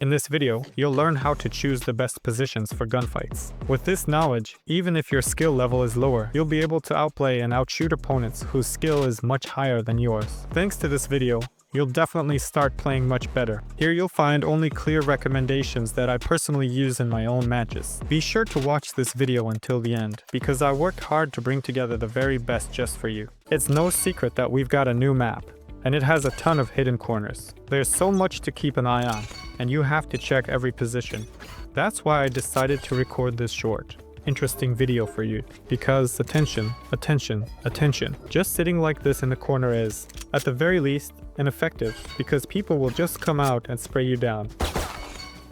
In this video, you'll learn how to choose the best positions for gunfights. With this knowledge, even if your skill level is lower, you'll be able to outplay and outshoot opponents whose skill is much higher than yours. Thanks to this video, you'll definitely start playing much better. Here you'll find only clear recommendations that I personally use in my own matches. Be sure to watch this video until the end, because I worked hard to bring together the very best just for you. It's no secret that we've got a new map, and it has a ton of hidden corners. There's so much to keep an eye on, and you have to check every position. That's why I decided to record this short, interesting video for you, because attention, just sitting like this in the corner is, at the very least, ineffective, because people will just come out and spray you down.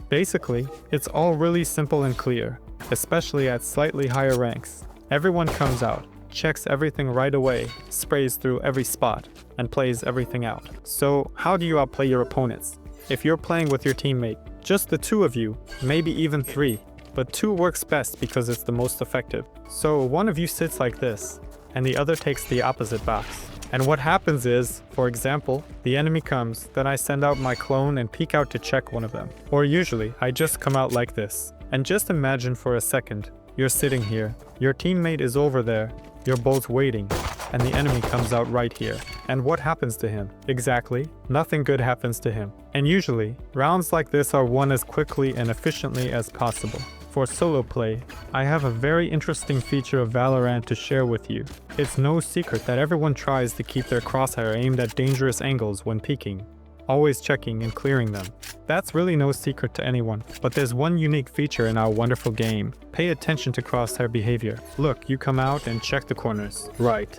Basically, it's all really simple and clear, especially at slightly higher ranks. Everyone comes out, checks everything right away, sprays through every spot, and plays everything out. So how do you outplay your opponents? If you're playing with your teammate, just the two of you, maybe even three, but two works best because it's the most effective. So one of you sits like this, and the other takes the opposite box. And what happens is, for example, the enemy comes, then I send out my clone and peek out to check one of them. Or usually, I just come out like this. And just imagine for a second, you're sitting here, your teammate is over there, you're both waiting, and the enemy comes out right here. And what happens to him? Exactly, nothing good happens to him. And usually, rounds like this are won as quickly and efficiently as possible. For solo play, I have a very interesting feature of Valorant to share with you. It's no secret that everyone tries to keep their crosshair aimed at dangerous angles when peeking, always checking and clearing them. That's really no secret to anyone, but there's one unique feature in our wonderful game. Pay attention to crosshair behavior. Look, you come out and check the corners. Right.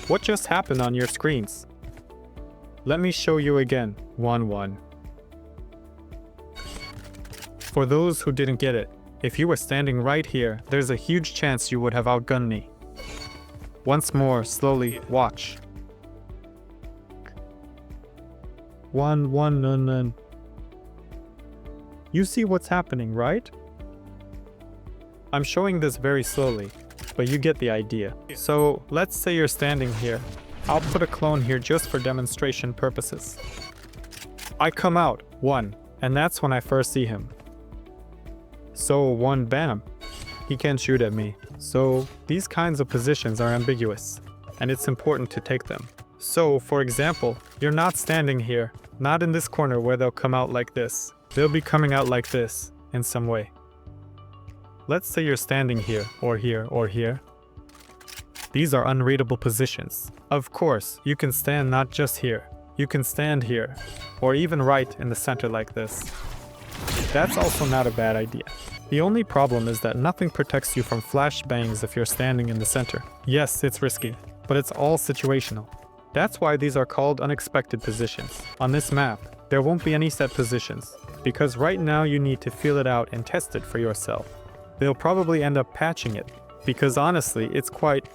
What just happened on your screens? Let me show you again. 1-1. For those who didn't get it, if you were standing right here, there's a huge chance you would have outgunned me. Once more, slowly, watch. 1-1. You see what's happening, right? I'm showing this very slowly, but you get the idea. So let's say you're standing here. I'll put a clone here just for demonstration purposes. I come out, 1, and that's when I first see him. So 1 bam, he can't shoot at me. So these kinds of positions are ambiguous, and it's important to take them. So for example, you're not standing here, not in this corner where they'll come out like this. They'll be coming out like this, in some way. Let's say you're standing here, or here, or here. These are unreadable positions. Of course, you can stand not just here. You can stand here, or even right in the center like this. That's also not a bad idea. The only problem is that nothing protects you from flashbangs if you're standing in the center. Yes, it's risky, but it's all situational. That's why these are called unexpected positions. On this map, there won't be any set positions, because right now you need to feel it out and test it for yourself. They'll probably end up patching it, because honestly, it's quite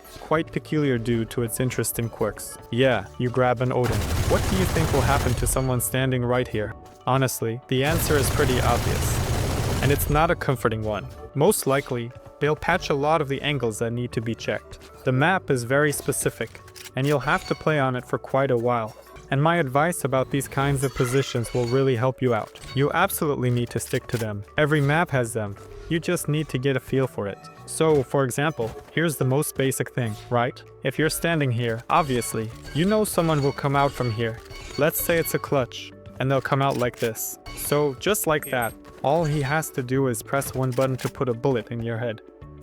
peculiar due to its interesting quirks. Yeah, you grab an Odin. What do you think will happen to someone standing right here? Honestly, the answer is pretty obvious, and it's not a comforting one. Most likely, they'll patch a lot of the angles that need to be checked. The map is very specific, and you'll have to play on it for quite a while. And my advice about these kinds of positions will really help you out. You absolutely need to stick to them. Every map has them. You just need to get a feel for it. So, for example, here's the most basic thing, right? If you're standing here, obviously, you know someone will come out from here. Let's say it's a clutch, and they'll come out like this. So, just like that, all he has to do is press one button to put a bullet in your head.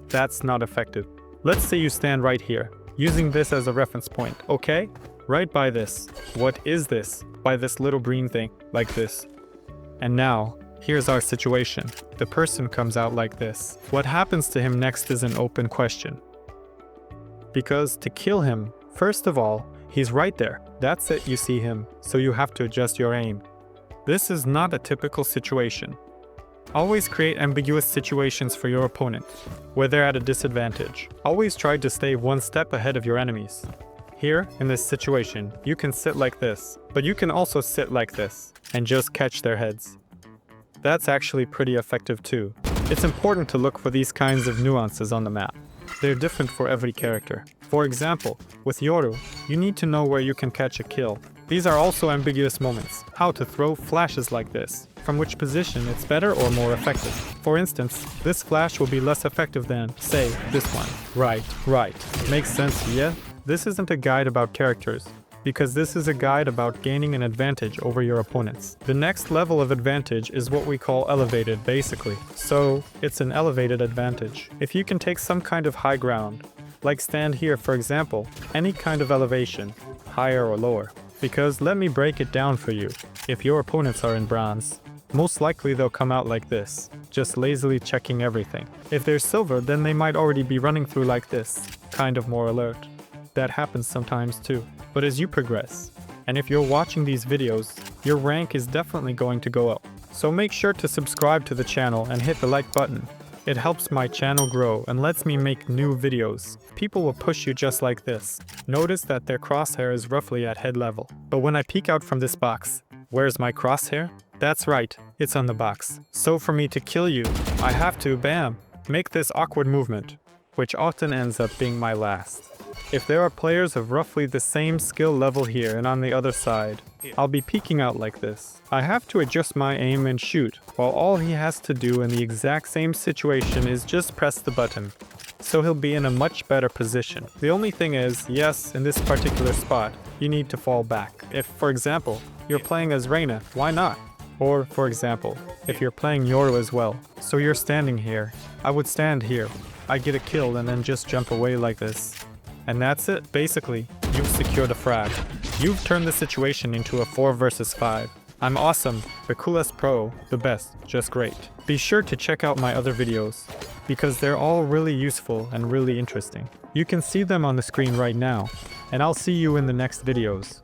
That's not effective. Let's say you stand right here, using this as a reference point, okay? Right by this. What is this? By this little green thing, like this. And now, here's our situation. The person comes out like this. What happens to him next is an open question. Because to kill him, first of all, he's right there. That's it, you see him, so you have to adjust your aim. This is not a typical situation. Always create ambiguous situations for your opponent, where they're at a disadvantage. Always try to stay one step ahead of your enemies. Here, in this situation, you can sit like this, but you can also sit like this, and just catch their heads. That's actually pretty effective too. It's important to look for these kinds of nuances on the map. They're different for every character. For example, with Yoru, you need to know where you can catch a kill. These are also ambiguous moments. How to throw flashes like this. from which position it's better or more effective. For instance, this flash will be less effective than, say, this one. Right. Makes sense, yeah? This isn't a guide about characters, because this is a guide about gaining an advantage over your opponents. The next level of advantage is what we call elevated, basically. So, it's an elevated advantage. If you can take some kind of high ground, like stand here for example, any kind of elevation, higher or lower. Because let me break it down for you. If your opponents are in bronze, most likely they'll come out like this, just lazily checking everything. If they're silver, then they might already be running through like this, kind of more alert. That happens sometimes too. But as you progress, and if you're watching these videos, your rank is definitely going to go up. So make sure to subscribe to the channel and hit the like button. It helps my channel grow and lets me make new videos. People will push you just like this. Notice that their crosshair is roughly at head level. But when I peek out from this box, where's my crosshair? That's right, it's on the box. So for me to kill you, I have to, bam, make this awkward movement, which often ends up being my last. If there are players of roughly the same skill level here and on the other side, I'll be peeking out like this. I have to adjust my aim and shoot, while all he has to do in the exact same situation is just press the button. So he'll be in a much better position. The only thing is, yes, in this particular spot, you need to fall back. If, for example, you're playing as Reina, why not? Or, for example, if you're playing Yoru as well, so you're standing here, I would stand here. I get a kill and then just jump away like this. And that's it. Basically, you've secured a frag. You've turned the situation into a 4 versus 5. I'm awesome, the coolest pro, the best, just great. Be sure to check out my other videos, because they're all really useful and really interesting. You can see them on the screen right now, and I'll see you in the next videos.